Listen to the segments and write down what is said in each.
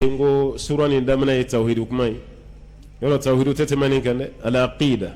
ngo surani damna ya tauhid kuma yoro tauhid tetemani kan al aqida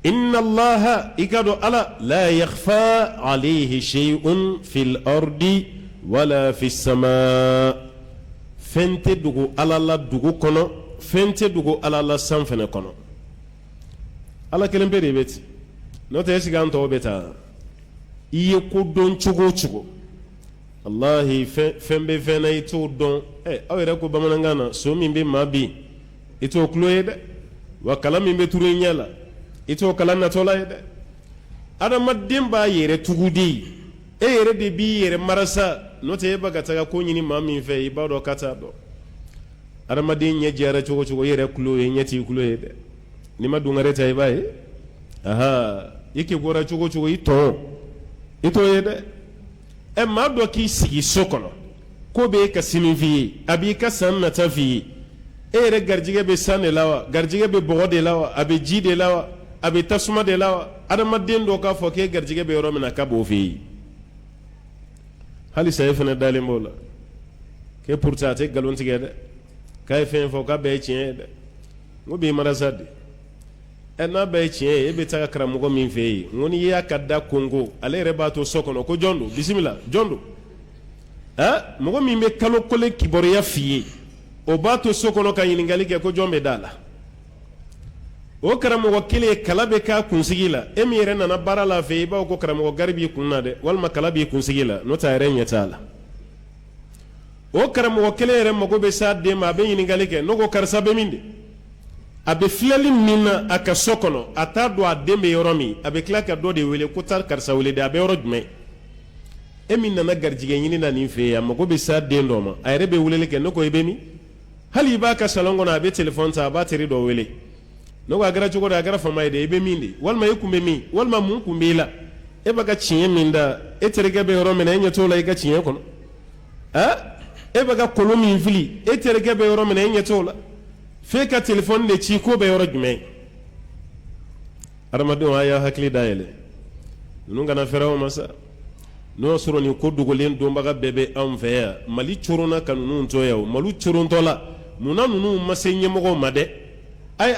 inna allaha ikado ala la yakhfa alayhi shay'un fil ardi wala fis samaa fente dugu ala la dugu kono fente dugu ala la sanfene kono ala kelen be de beti no te sigan to beta iye ko don chugo Allahi fembe fena ito don awere ko bamanangana so min be mabi ito kloyede wa kala min be turu nyala ito kala na tola yede ada madin ba yere tugudi yere de bi yere marasa no te baga taga ko nyini mami fe ibado kata do ada madin nye jara chugo yere kloye nyati kloyede ni madungare tay bae aha yake gora chugo ito yede e ma do ki sigi sokono ko be ka sinivi abi ka sanna tafi e re garjige be sanne lawa garjige be bogode lawa abi jide lawa abi tasuma de lawa adama den do ka fo ke garjige be romina ka bo fi hali sayfana dalimbola ke pourta te galon tigede kay fen fo ka be tiede ngo be marasade ena be chie ebe taka karamugo min fei ngoni ya kadda kongo ale rebato sokono ko jondo bismillah jondo mugo min be kalo kole kibore ya fiye o bato sokono kan yiningali ke ko jombe dala o karamugo kile kalabe ka kunsigila emire nana barala fei ba ko karamugo garbi kunna de walma kalabi kunsigila no tayre nyatala o karamugo kile re mugo be sa de ma be yiningali ke no ko karsa be minde abe filali mina aka sokono ata do adembe yoromi abe klaka do de wele kutar karsa wele de abe yoro dme emina na garjige nyini na ninfe ya mako be sa dendo ma ayre be wele ke noko ebemi hali ba ka salongo na abe telephone ta battery do wele noko agara chugo da agara fama de ebemi ndi walma yikumbe mi walma mun kumbila e baga chinye minda e terege be yoromi na enye tola iga chinye kono e baga kolomi infili e terege be yoromi na enye tola feka telefon ne ci ko be yoro jume armadu aya hakli dayele nunga na ferawo masa no soro ni ko dugolen do mbaga bebe am feya mali churuna kanunu to yaw malu churun tola munanu masenye mogo made ay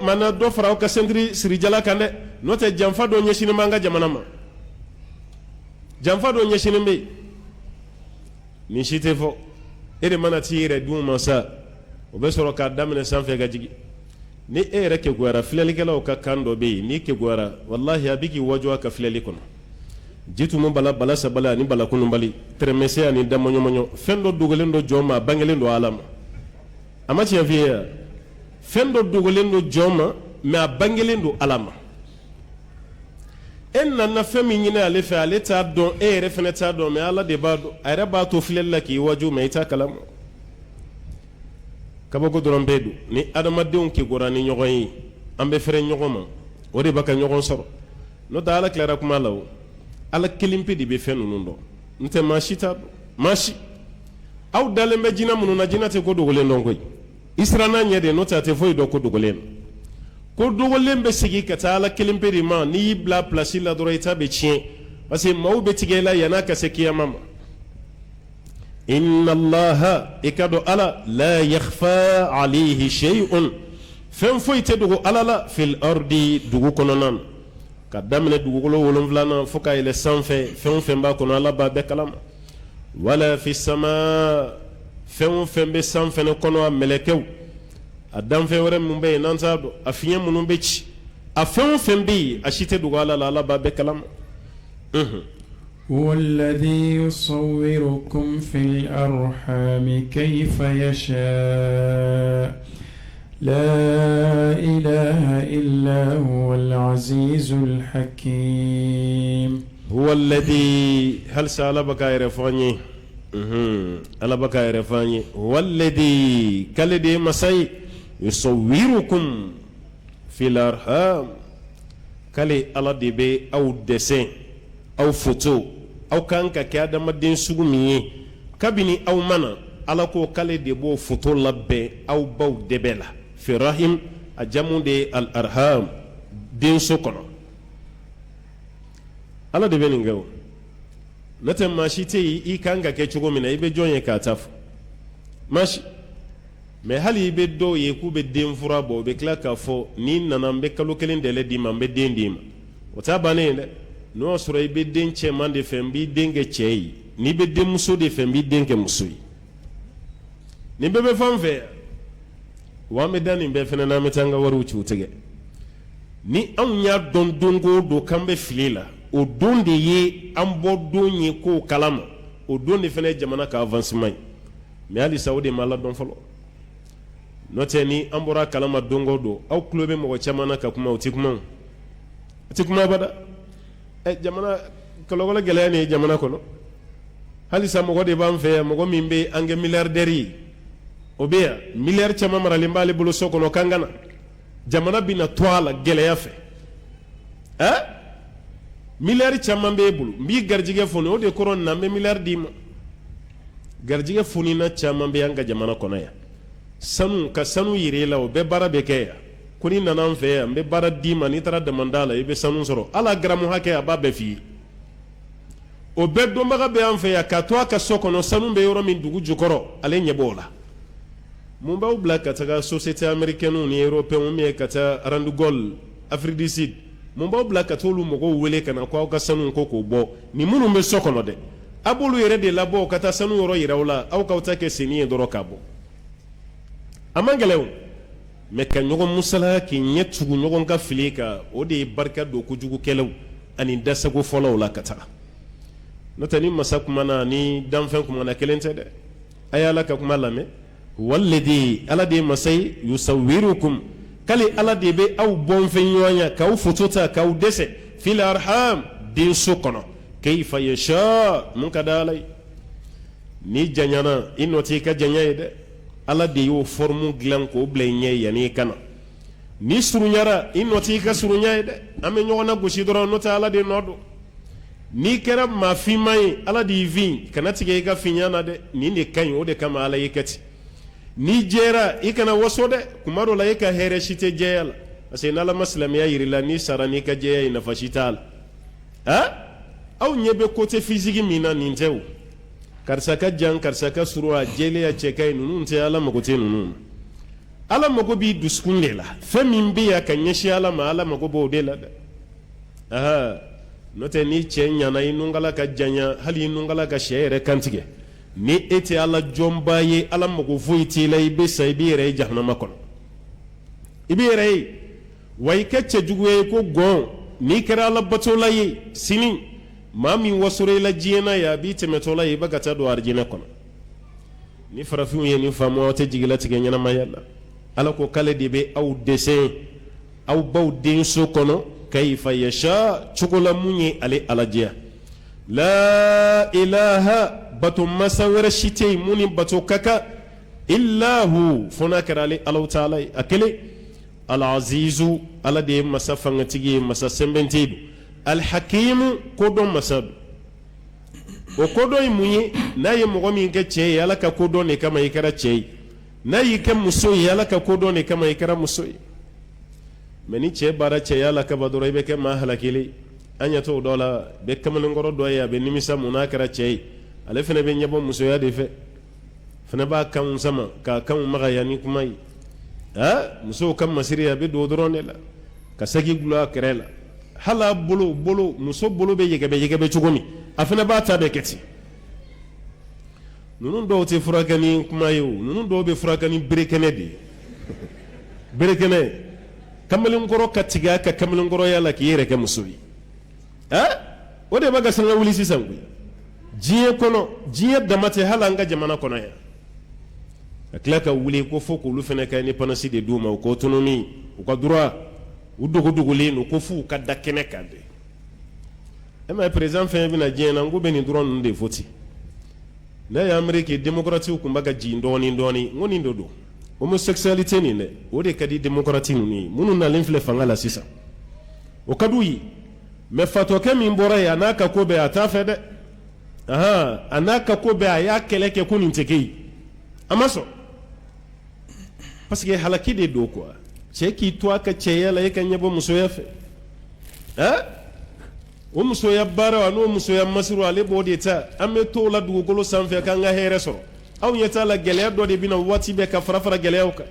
mana do faraw ka sendri sirijala kande no te jamfa do nyeshini manga jamana ma jamfa do nyeshini be ni shite fo ere mana tire du masa o be soro ka damene sanfe ga jigi ni e reke gwara filali kala o ka kando be ni ke gwara wallahi abiki wajwa ka filali kono jitu mo bala sabala ni bala kunu bali tremese ani damonyo fendo dugolendo joma bangelendo alama amati avia fendo dugolendo joma me bangelendo alama en na fami nyina ale fa ale ta don e refene ta don me ala de bado ayra ba to filalla ki waju me ta kalama kabako doron bedu ni adamadenw ke gorani ɲɔgɔn ye an bɛ fɛrɛ ɲɔgɔn ma o de baka ɲɔgɔn sɔrɔ no ta ala kilara kuma la o ala kelen pe de bɛ fɛn ninnu dɔn n tɛ maa si t'a dɔn maa si aw dalen bɛ jinɛ minnu na jinɛ tɛ ko dogolen dɔn koyi i siranna ɲɛ de n'o tɛ a tɛ foyi dɔn ko dogolen ko dogolen bɛ segin ka taa ala kelen pe de ma n'i y'i bila pilasi la dɔrɔn i ta bɛ tiɲɛ parce que maaw bɛ tigɛ i la yan'a ka se kiyama ma inna allaha ikado ala la yakhfa alayhi shay'un fen foyi te dugu ala la fil ardi dugu kononan ka damine dugu kolo wolonflana foka ile sanfɛ fen ba kono ala ba be kalama wala fi sama fen be sanfɛ ne kono a melekew a danfɛ wɛrɛ mun be nan ta do a fiɲɛ munun be ci a fen be a shite dugu ala la ala ba be kalama هو الذي يصوركم في الأرحام كيف يشاء لا إله إلا هو العزيز الحكيم هو الذي هل سأل بك يرفعني ألا بك يرفعني هو الذي كالذي مسي يصوركم في الأرحام كالي الله دي بي أو دسين أو فوتو aw kan ka kɛ adamaden sugu min ye kabini aw mana ala ko k'ale de b'o foto labɛn aw baw dɛbɛ la firahim a jamu de al arham denso kɔnɔ ala de bɛ nin kɛ o n'o tɛ maa si tɛ yen i kan ka kɛ cogo min na i bɛ jɔn ye k'a ta fɔ mashi mais hali i be dɔw ye k'u be den fura bɔ u be tila k'a fɔ ni nana n be kalo kelen dɛlɛ d'i ma n be den d'i ma o t'a bannen ye dɛ n'o y'a sɔrɔ i be den cɛman de fɛ n b'i den kɛ cɛ ye n'i be denmuso de fɛ n b'i den kɛ muso ye nin bɛɛ bɛ fan fɛ wa an bɛ da nin bɛɛ fɛnɛ n'an bɛ taa an ka wariw ci u tigɛ ni anw y'a dɔn don o don k'an bɛ fili la o don de ye an bɔ don ye k'o kalama o don de fɛnɛ ye jamana ka avancement ye mais halisa o de ma ladɔn fɔlɔ n'o tɛ ni an bɔra kalama don o don aw tulo bɛ mɔgɔ caman na ka kuma u ti kuma o ti kuma abada jamana kɔlɔkɔlɔ gɛlɛya nin ye jamana kɔnɔ halisa mɔgɔ de b'an fɛ yan mɔgɔ min bɛ an kɛ milliardaire ye o bɛ yan miliyari caman maralen b'ale bolo so kɔnɔ kan ka na jamana bɛna to a la gɛlɛya fɛ miliyari caman b'e bolo n b'i garijɛgɛ foni o de kɔrɔ na n bɛ miliyari d'i ma garijɛgɛ fonina caman bɛ an ka jamana kɔnɔ yan sanu ka sanu yir'e la o bɛɛ baara bɛ kɛ yan ko n'i nana an fɛ yan n bɛ baara d'i ma n'i taara damanda la i bɛ sanu sɔrɔ ala garamu hakɛ a b'a bɛɛ f'i ye o bɛɛ dɔnbaga bɛ an fɛ yan k'a to a ka so kɔnɔ sanu bɛ yɔrɔ min dugu jukɔrɔ ale ɲɛ b'o la mun b'aw bila ka taga société américaine ni européen ou ka taa Randugol Afrique du Sud mun b'aw bila ka t'olu mɔgɔw wele ka na ko aw ka sanu ko k'o bɔ ni minnu bɛ so kɔnɔ dɛ a b'olu yɛrɛ de labɔ ka taa sanu yɔrɔ yira aw la aw k'aw ta kɛ senni ye dɔrɔn k'a bɔ a man gɛlɛn o mais ka ɲɔgɔn musala k'i ɲɛ tugu ɲɔgɔn ka fili kan o de ye barika don kojugukɛlaw ani dasago fɔlɔw la ka taga n'o tɛ ni masa kumana ni danfɛn kumana kelen tɛ dɛ a ye ala ka kuma lamɛn walladhi ala de masa ye yusawwirukum k'ale ala de bɛ aw bɔnfɛn ɲɔgɔnya k'aw foto ta k'aw dɛsɛ fil arham denso kɔnɔ kayfa yasha mun ka da ala ye ni janyana i nɔ t'i ka janya ye dɛ ala de y'o forme dilan k'o bila i ɲɛ yanni i ka na ni surunyara i nɔ t'i ka surunya ye dɛ an bɛ ɲɔgɔn na gosi dɔrɔn n'o tɛ ala de nɔ don n'i kɛra maa finman ye ala de y'i fin kana tigɛ i ka finya na dɛ nin de ka ɲi o de kama ala y'i kɛ ten n'i jɛra i kana waso dɛ kuma dɔ la i ka hɛrɛ si tɛ jɛya la parce que n'ala ma silamɛya yir'i la n'i sara n'i ka jɛya ye nafa si t'a la aw ɲɛ bɛ côté physique min na nin tɛ o karisa ka jan karisa ka surun a jɛlenya cɛ ka ɲi ninnu tɛ ala mago tɛ ninnu ala mago b'i dusukun de la fɛn min bɛ yan ka ɲɛsin ala ma ala mago b'o de la dɛ n'o tɛ ni cɛ ɲana i nunkala ka janya hali i nunkala ka sɛ yɛrɛ kantigɛ ni e tɛ ala jɔnba ye ala mago foyi t'i la i bɛ sa i b'i yɛrɛ ye jahanama kɔnɔ i b'i yɛrɛ ye wa i kɛ cɛjuguya ye ko gɔn n'i kɛra ala batola ye sini maa min wasora i la diɲɛ na ye a b'i tɛmɛtɔla ye i bɛ ka taa don arijinɛ kɔnɔ ni farafinw ye nin faamu aw tɛ jigilatigɛ ɲɛnamaya la ala ko k'ale de bɛ aw dɛsɛ aw baw denso kɔnɔ kayfa yasha cogo la mun ye ale alajɛya la ilaha bato masa wɛrɛ si tɛ yen mun ni bato ka kan illa hu fo n'a kɛra ale alahu taala ye a kelen al-azizu ala de ye masa fangatigi ye masa sɛnbɛnte don al-hakimu kodɔn masa don o kodɔn ye mun ye n'a ye mɔgɔ min kɛ cɛ ye ala ka kodɔn de kama i kɛra cɛ ye n'a y'i kɛ muso ye ala ka kodɔn de kama i kɛra muso ye mais ni cɛ baara cɛya la kaba dɔrɔn i bɛ kɛ maa halakili an ɲɛ t'o dɔ la bɛ kamalenkɔrɔ dɔ ye a bɛ nimisa mun n'a kɛra cɛ ye ale fana bɛ ɲɛbɔ musoya de fɛ fana b'a kanw sama k'a kanw magaya ni kuma ye musow ka masiri a bɛ don o dɔrɔn de la ka sagi gulɔ a kɛrɛ la hali a bolo muso bolo bɛ yɛgɛbɛ cogo min a fana b'a ta bɛɛ kɛ ten ninnu dɔw tɛ furakɛ ni kuma ye o ninnu dɔw bɛ furakɛ ni berekɛnɛ de ye berekɛnɛ kamalenkɔrɔ ka tigɛ a ka kamalenkɔrɔya la k'i yɛrɛ kɛ muso ye o de b'a ka sanga wuli sisan koyi diɲɛ kɔnɔ diɲɛ dama tɛ hali an ka jamana kɔnɔ yan ka tila ka wuli ko fo k'olu fana ka indépendance de d'u ma u ko autonomie u ka droit u dogodogolen don ko f'u ka da kɛnɛ kan de e ma ye président fɛn bɛna diɲɛ na n ko bɛ nin dɔrɔn ninnu de fɔ ten n'a ye Amérique démocratie tun bɛ ka jigin dɔɔnin dɔɔnin n ko nin de don homosexualité nin dɛ o de ka di démocratie ninnu ye minnu nalen filɛ fanga la sisan o ka d'u ye mais fatɔkɛ min bɔra yen a n'a ka ko bɛɛ a t'a fɛ dɛ a n'a ka ko bɛɛ a y'a kɛlɛ kɛ ko nin tɛ kɛ yen a ma sɔn parce que halaki de don quoi cɛ k'i to a ka cɛya la e ka ɲɛbɔ musoya fɛ o musoya baara a n'o musoya masiro ale b'o de ta an bɛ to o la dugukolo sanfɛ k'an ka hɛrɛ sɔrɔ aw ɲɛ t'a la gɛlɛya dɔ de bɛna waati bɛɛ ka fara fara gɛlɛyaw kan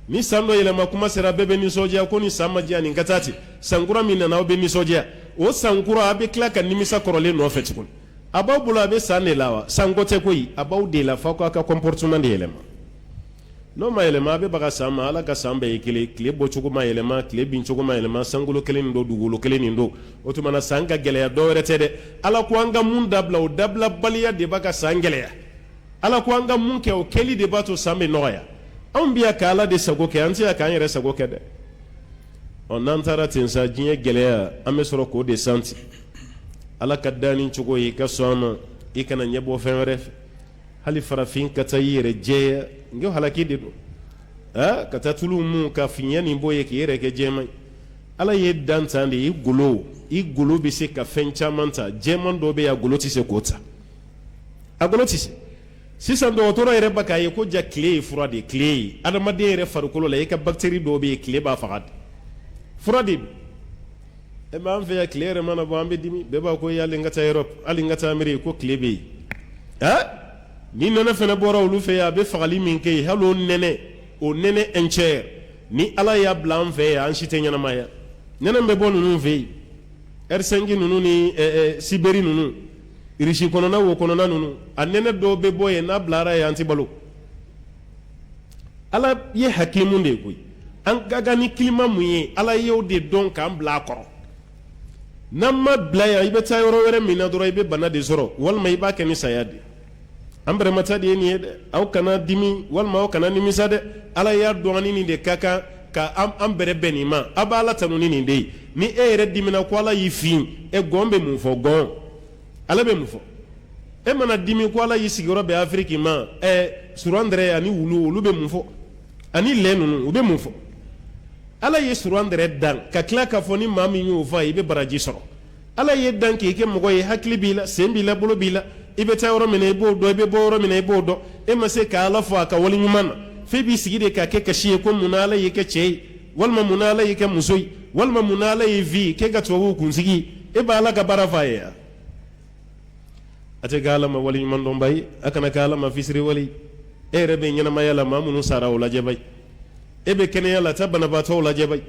ni san dɔ yɛlɛma kuma sera bɛɛ bɛ nisɔndiya ko ni san ma diya nin ka taa ten san kura min nana aw bɛ nisɔndiya o san kura a bɛ tila ka nimisa kɔrɔlen nɔfɛ tuguni a b'aw bolo a bɛ san de la wa san ko tɛ koyi a b'aw de la f'aw k'a ka comportement de yɛlɛma n'o ma yɛlɛma a bɛ baga san ma ala ka san bɛɛ ye kelen tile bɔcogo ma yɛlɛma tile bincogo ma yɛlɛma sankolo kelen nin don dugukolo kelen nin don o tuma na san ka gɛlɛya dɔ wɛrɛ tɛ dɛ ala ko an ka mun dabila o dabilabaliya de b'a ka san gɛlɛya ala ko an ka mun kɛ o kɛli de b'a to san bɛ nɔgɔya anw bɛ yan ka ala de sago kɛ an tɛ yan k'an yɛrɛ sago kɛ dɛ ɔ n'an taara ten sa diɲɛ gɛlɛya an bɛ sɔrɔ k'o de santi ala ka danni cogo ye i ka sɔn a ma i kana ɲɛbɔ fɛn wɛrɛ fɛ hali farafin ka taa i yɛrɛ jɛya n ko halaki de don ka taa tulu mun ka fiɲɛ nin bɔ ye k'i yɛrɛ kɛ jɛman ye ala ye dan tan de i golo bɛ se ka fɛn caman ta jɛman dɔ bɛ yen a golo tɛ se k'o ta a golo tɛ se sisan dɔgɔtɔrɔ yɛrɛ b'a k'a ye ko ja tile ye fura de ye tile ye adamaden yɛrɛ farikolo la i ka bactérie dɔw bɛ yen tile b'a faga de fura de don e mɛ an fɛ yan tile yɛrɛ mana bɔ an bɛ dimi bɛɛ b'a ko hali n ka taa Europe hali n ka taa Amérique ko tile bɛ yen ni nɛnɛ fana bɔra olu fɛ yan a bɛ fagali min kɛ yen hali o nɛnɛ entière ni ala y'a bila an fɛ yan an si tɛ ɲɛnamaya nɛnɛ bɛ bɔ ninnu fɛ yen R5 ninnu ni Sibérie ninnu Russie kɔnɔna wo kɔnɔna ninnu a nɛnɛ dɔw bɛ bɔ yen n'a bilara yen an tɛ balo ala ye hakimu de ye koyi an ka kan ni climat mun ye ala y'o de dɔn k'an bila a kɔrɔ n'an ma bila yan i bɛ taa yɔrɔ wɛrɛ min na dɔrɔn i bɛ bana de sɔrɔ walima i b'a kɛ ni saya de an bɛrɛmata de ye nin ye dɛ aw kana dimi walima aw kana nimisa dɛ ala y'a dɔn ani nin de ka kan ka an bɛrɛ bɛn nin ma a b'a ala tanu ni nin de ye ni e yɛrɛ dimina ko ala y'i fin gɔn bɛ mun fɔ gɔn ala bɛ mun fɔ e mana dimi ko ala y'i sigiyɔrɔ bɛn Afiriki ma surandɛrɛ ani wulu olu bɛ mun fɔ ani lɛ ninnu u bɛ mun fɔ ala ye surandɛrɛ dan ka tila k'a fɔ ni maa min y'o fɔ i bɛ baraji sɔrɔ ala ye dan k'i kɛ mɔgɔ ye hakili b'i la sen b'i la bolo b'i la i bɛ taa yɔrɔ min na i b'o dɔn i bɛ bɔ yɔrɔ min na i b'o dɔn e ma se ka ala fɔ a ka wale ɲuman na f'e b'i sigi de k'a kɛ kasi ye ko mun na ala y'i kɛ cɛ ye walima mun na ala y'i kɛ muso ye walima mun na ala y'i vi k'e ka tubabuw kunsigi e b'a ala ka baara f'a ye wa a tɛ kɛ ala ma wale ɲuman dɔnba ye a kana kɛ ala ma fisiri wale e yɛrɛ bɛ ɲɛnamaya la maa minnu sara o lajɛ ba ye e bɛ kɛnɛya la taa banabaatɔw lajɛ ba ye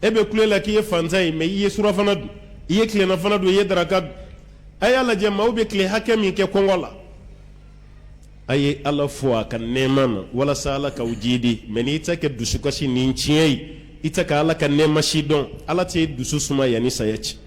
e bɛ kule la k'i ye fantan ye mɛ i ye surafana dun i ye tilennafana dun i ye daraka dun a y'a lajɛ maaw bɛ tile hakɛ min kɛ kɔngɔ la a ye ala fo a ka nɛɛma na walasa ala k'aw jidi mɛ n'i tɛ kɛ dusukasi ni tiɲɛ ye i tɛ ka ala ka nɛɛma si dɔn ala tɛ dusu suma yanni saya ci